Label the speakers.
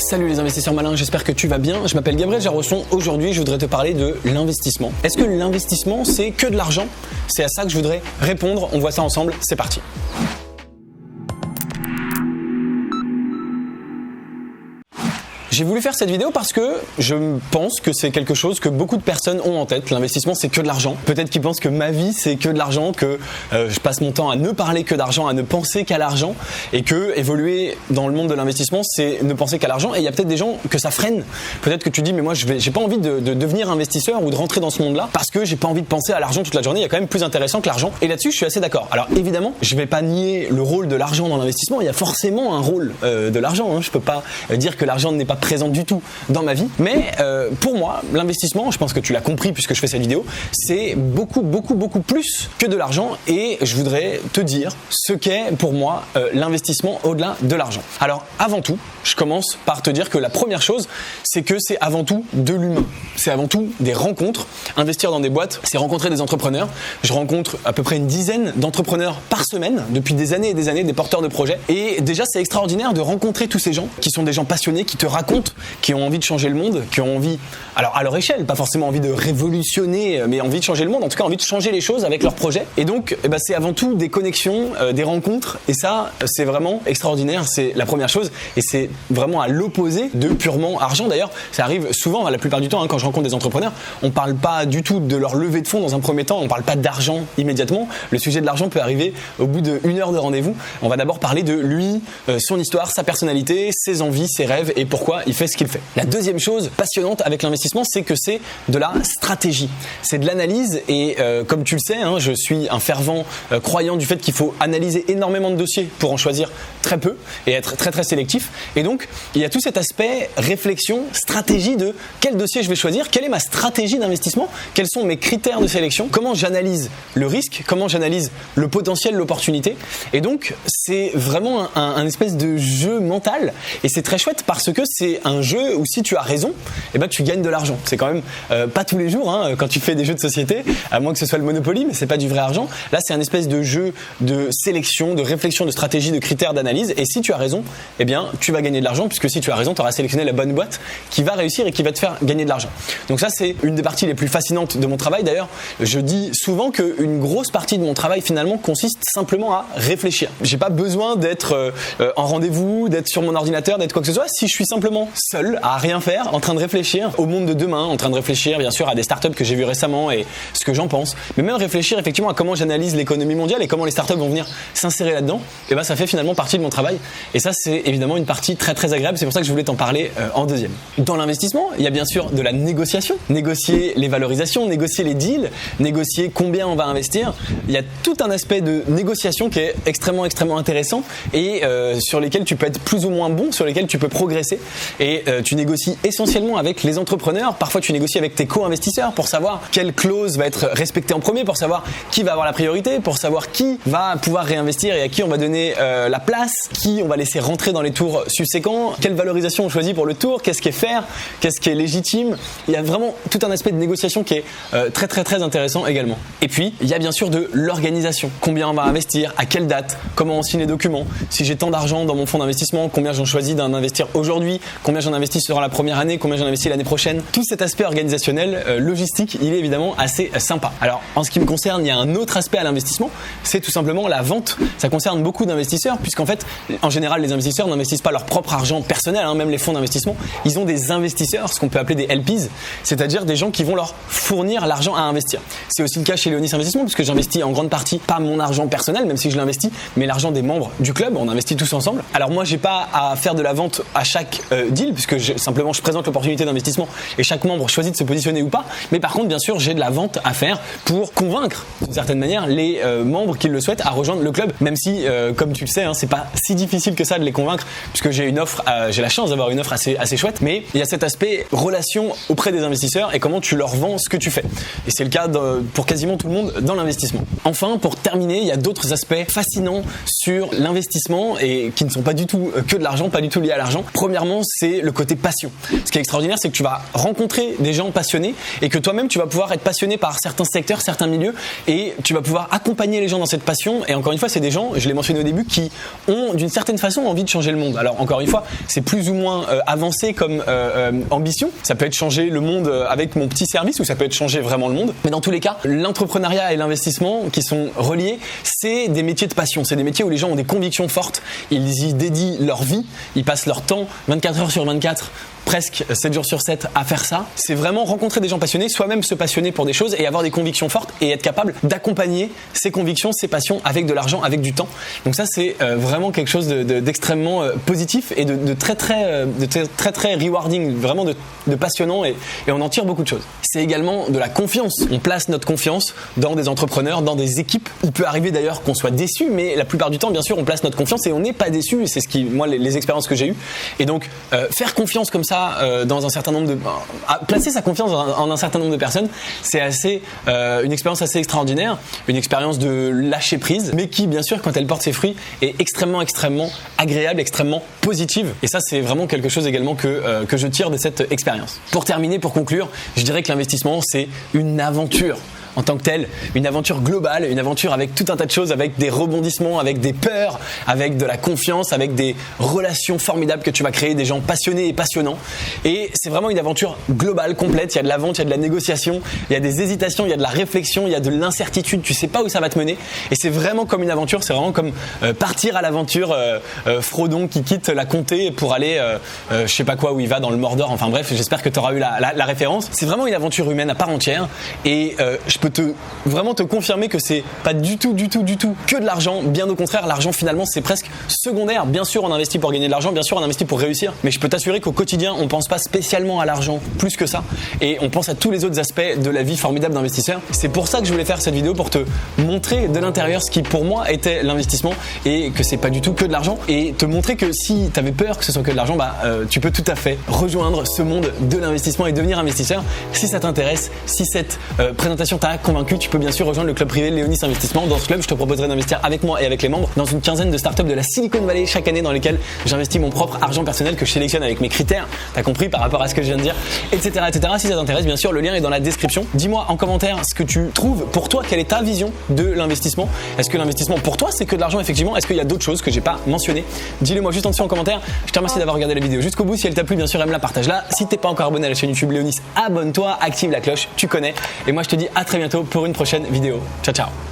Speaker 1: Salut les investisseurs malins, j'espère que tu vas bien. Je m'appelle Gabriel Jarosson. Aujourd'hui, je voudrais te parler de l'investissement. Est-ce que l'investissement, c'est que de l'argent ? C'est à ça que je voudrais répondre. On voit ça ensemble, c'est parti. J'ai voulu faire cette vidéo parce que je pense que c'est quelque chose que beaucoup de personnes ont en tête. L'investissement, c'est que de l'argent. Peut-être qu'ils pensent que ma vie, c'est que de l'argent, que je passe mon temps à ne parler que d'argent, à ne penser qu'à l'argent, et que évoluer dans le monde de l'investissement, c'est ne penser qu'à l'argent. Et il y a peut-être des gens que ça freine. Peut-être que tu dis, mais moi, j'ai pas envie de devenir investisseur ou de rentrer dans ce monde-là parce que j'ai pas envie de penser à l'argent toute la journée. Il y a quand même plus intéressant que l'argent. Et là-dessus, je suis assez d'accord. Alors évidemment, je vais pas nier le rôle de l'argent dans l'investissement. Il y a forcément un rôle de l'argent. Je peux pas dire que l'argent n'est pas présent du tout dans ma vie, mais pour moi l'investissement, je pense que tu l'as compris puisque je fais cette vidéo, c'est beaucoup plus que de l'argent, et je voudrais te dire ce qu'est pour moi l'investissement au-delà de l'argent. Alors avant tout, je commence par te dire que la première chose, c'est que c'est avant tout de l'humain, c'est avant tout des rencontres. Investir dans des boîtes, c'est rencontrer des entrepreneurs. Je rencontre à peu près une dizaine d'entrepreneurs par semaine depuis des années et des années, des porteurs de projets, et déjà c'est extraordinaire de rencontrer tous ces gens qui sont des gens passionnés, qui te racontent, qui ont envie de changer le monde, qui ont envie, alors à leur échelle, pas forcément envie de révolutionner, mais envie de changer le monde, en tout cas envie de changer les choses avec leurs projets. Et donc c'est avant tout des connexions, des rencontres, et ça c'est vraiment extraordinaire, c'est la première chose, et c'est vraiment à l'opposé de purement argent. D'ailleurs ça arrive souvent, la plupart du temps, quand je rencontre des entrepreneurs, on parle pas du tout de leur levée de fonds dans un premier temps, on parle pas d'argent immédiatement. Le sujet de l'argent peut arriver au bout d'une heure de rendez-vous. On va d'abord parler de lui, son histoire, sa personnalité, ses envies, ses rêves et pourquoi il fait ce qu'il fait. La deuxième chose passionnante avec l'investissement, c'est que c'est de la stratégie, c'est de l'analyse, et comme tu le sais, je suis un fervent croyant du fait qu'il faut analyser énormément de dossiers pour en choisir très peu et être très sélectif. Et donc il y a tout cet aspect réflexion, stratégie de quel dossier je vais choisir, quelle est ma stratégie d'investissement, quels sont mes critères de sélection, comment j'analyse le risque, comment j'analyse le potentiel, l'opportunité. Et donc c'est vraiment un espèce de jeu mental, et c'est très chouette parce que c'est un jeu où si tu as raison, tu gagnes de l'argent. C'est quand même pas tous les jours quand tu fais des jeux de société, à moins que ce soit le Monopoly, mais c'est pas du vrai argent. Là c'est un espèce de jeu de sélection, de réflexion, de stratégie, de critères d'analyse, et si tu as raison, tu vas gagner de l'argent, puisque si tu as raison, tu auras sélectionné la bonne boîte qui va réussir et qui va te faire gagner de l'argent. Donc ça c'est une des parties les plus fascinantes de mon travail. D'ailleurs je dis souvent qu'une grosse partie de mon travail finalement consiste simplement à réfléchir. J'ai pas besoin d'être en rendez-vous, d'être sur mon ordinateur, d'être quoi que ce soit. Si je suis simplement seul à rien faire, en train de réfléchir au monde de demain, en train de réfléchir bien sûr à des startups que j'ai vues récemment et ce que j'en pense, mais même réfléchir effectivement à comment j'analyse l'économie mondiale et comment les startups vont venir s'insérer là-dedans, ça fait finalement partie de mon travail, et ça c'est évidemment une partie très agréable. C'est pour ça que je voulais t'en parler en deuxième. Dans l'investissement, il y a bien sûr de la négociation, négocier les valorisations, négocier les deals, négocier combien on va investir. Il y a tout un aspect de négociation qui est extrêmement intéressant, et sur lesquels tu peux être plus ou moins bon, sur lesquels tu peux progresser, et tu négocies essentiellement avec les entrepreneurs. Parfois tu négocies avec tes co-investisseurs pour savoir quelle clause va être respectée en premier, pour savoir qui va avoir la priorité, pour savoir qui va pouvoir réinvestir et à qui on va donner la place, qui on va laisser rentrer dans les tours subséquents, quelle valorisation on choisit pour le tour, qu'est-ce qui est fair, qu'est-ce qui est légitime. Il y a vraiment tout un aspect de négociation qui est très intéressant également. Et puis il y a bien sûr de l'organisation. Combien on va investir, à quelle date, comment on signe les documents, si j'ai tant d'argent dans mon fonds d'investissement, combien j'en choisis d'en investir aujourd'hui, combien j'en investis sur la première année, combien j'en investis l'année prochaine. Tout cet aspect organisationnel, logistique, il est évidemment assez sympa. Alors en ce qui me concerne, il y a un autre aspect à l'investissement, c'est tout simplement la vente. Ça concerne beaucoup d'investisseurs, puisqu'en fait en général les investisseurs n'investissent pas leur propre argent personnel, même les fonds d'investissement, ils ont des investisseurs, ce qu'on peut appeler des LPs, c'est-à-dire des gens qui vont leur fournir l'argent à investir. C'est aussi le cas chez Léonis Investissement, puisque j'investis en grande partie pas mon argent personnel, même si je l'investis, mais l'argent des membres du club. On investit tous ensemble. Alors moi j'ai pas à faire de la vente à chaque deal, puisque simplement je présente l'opportunité d'investissement et chaque membre choisit de se positionner ou pas. Mais par contre bien sûr j'ai de la vente à faire pour convaincre d'une certaine manière les membres qui le souhaitent à rejoindre le club, même si comme tu le sais c'est pas si difficile que ça de les convaincre, puisque j'ai une offre, j'ai la chance d'avoir une offre assez chouette, mais il y a cet aspect relation auprès des investisseurs et comment tu leur vends ce que tu fais, et c'est le cas pour quasiment tout le monde dans l'investissement. Enfin, pour terminer, il y a d'autres aspects fascinants sur l'investissement et qui ne sont pas du tout que de l'argent, pas du tout liés à l'argent. Premièrement, c'est le côté passion. Ce qui est extraordinaire, c'est que tu vas rencontrer des gens passionnés et que toi-même tu vas pouvoir être passionné par certains secteurs, certains milieux, et tu vas pouvoir accompagner les gens dans cette passion. Et encore une fois, c'est des gens, je l'ai mentionné au début, qui ont d'une certaine façon envie de changer le monde. Alors encore une fois, c'est plus ou moins avancé comme ambition. Ça peut être changer le monde avec mon petit service, ou ça peut être changer vraiment le monde. Mais dans tous les cas, l'entrepreneuriat et l'investissement qui sont reliés, c'est des métiers de passion. C'est des métiers où les gens ont des convictions fortes. Ils y dédient leur vie. Ils passent leur temps 24 heures sur 24, presque 7 jours sur 7 à faire ça. C'est vraiment rencontrer des gens passionnés, soi-même se passionner pour des choses et avoir des convictions fortes et être capable d'accompagner ces convictions, ces passions avec de l'argent, avec du temps. Donc ça, c'est vraiment quelque chose d'extrêmement positif et de très rewarding, vraiment de passionnant, et on en tire beaucoup de choses. C'est également de la confiance. On place notre confiance dans des entrepreneurs, dans des équipes. Il peut arriver d'ailleurs qu'on soit déçu, mais la plupart du temps, bien sûr, on place notre confiance et on n'est pas déçu. Et c'est ce qui, moi, les expériences que j'ai eues. Et donc, faire confiance comme ça dans un certain nombre de, placer sa confiance en un certain nombre de personnes, c'est une expérience assez extraordinaire, une expérience de lâcher prise, mais qui, bien sûr, quand elle porte ses fruits, est extrêmement agréable, extrêmement positive. Et ça, c'est vraiment quelque chose également que je tire de cette expérience. Pour terminer, pour conclure, je dirais que l'investissement, c'est une aventure. En tant que telle, une aventure globale, une aventure avec tout un tas de choses, avec des rebondissements, avec des peurs, avec de la confiance, avec des relations formidables que tu vas créer, des gens passionnés et passionnants. Et c'est vraiment une aventure globale, complète. Il y a de la vente, il y a de la négociation, il y a des hésitations, il y a de la réflexion, il y a de l'incertitude. Tu sais pas où ça va te mener. Et c'est vraiment comme une aventure. C'est vraiment comme partir à l'aventure. Frodon qui quitte la comté pour aller, je sais pas quoi, où il va dans le Mordor. Enfin bref, j'espère que tu auras eu la référence. C'est vraiment une aventure humaine à part entière. Et je peux vraiment te confirmer que c'est pas du tout que de l'argent. Bien au contraire, l'argent finalement c'est presque secondaire. Bien sûr on investit pour gagner de l'argent, bien sûr on investit pour réussir, mais je peux t'assurer qu'au quotidien on pense pas spécialement à l'argent plus que ça, et on pense à tous les autres aspects de la vie formidable d'investisseur. C'est pour ça que je voulais faire cette vidéo, pour te montrer de l'intérieur ce qui pour moi était l'investissement, et que c'est pas du tout que de l'argent, et te montrer que si t'avais peur que ce soit que de l'argent, tu peux tout à fait rejoindre ce monde de l'investissement et devenir investisseur. Si ça t'intéresse, si cette présentation t'a convaincu, tu peux bien sûr rejoindre le club privé Léonis Investissement. Dans ce club, je te proposerai d'investir avec moi et avec les membres dans une quinzaine de startups de la Silicon Valley chaque année, dans lesquelles j'investis mon propre argent personnel que je sélectionne avec mes critères, t'as compris, par rapport à ce que je viens de dire, etc. Si ça t'intéresse, bien sûr, le lien est dans la description. Dis-moi en commentaire ce que tu trouves pour toi, quelle est ta vision de l'investissement. Est-ce que l'investissement pour toi c'est que de l'argent effectivement? Est-ce qu'il y a d'autres choses que j'ai pas mentionnées? Dis-le moi juste en dessous en commentaire. Je te remercie d'avoir regardé la vidéo jusqu'au bout. Si elle t'a plu, bien sûr, aime-la, partage-la. Si t'es pas encore abonné à la chaîne YouTube Léonis, abonne-toi, active la cloche, tu connais. Et moi je te dis à très bientôt pour une prochaine vidéo. Ciao ciao.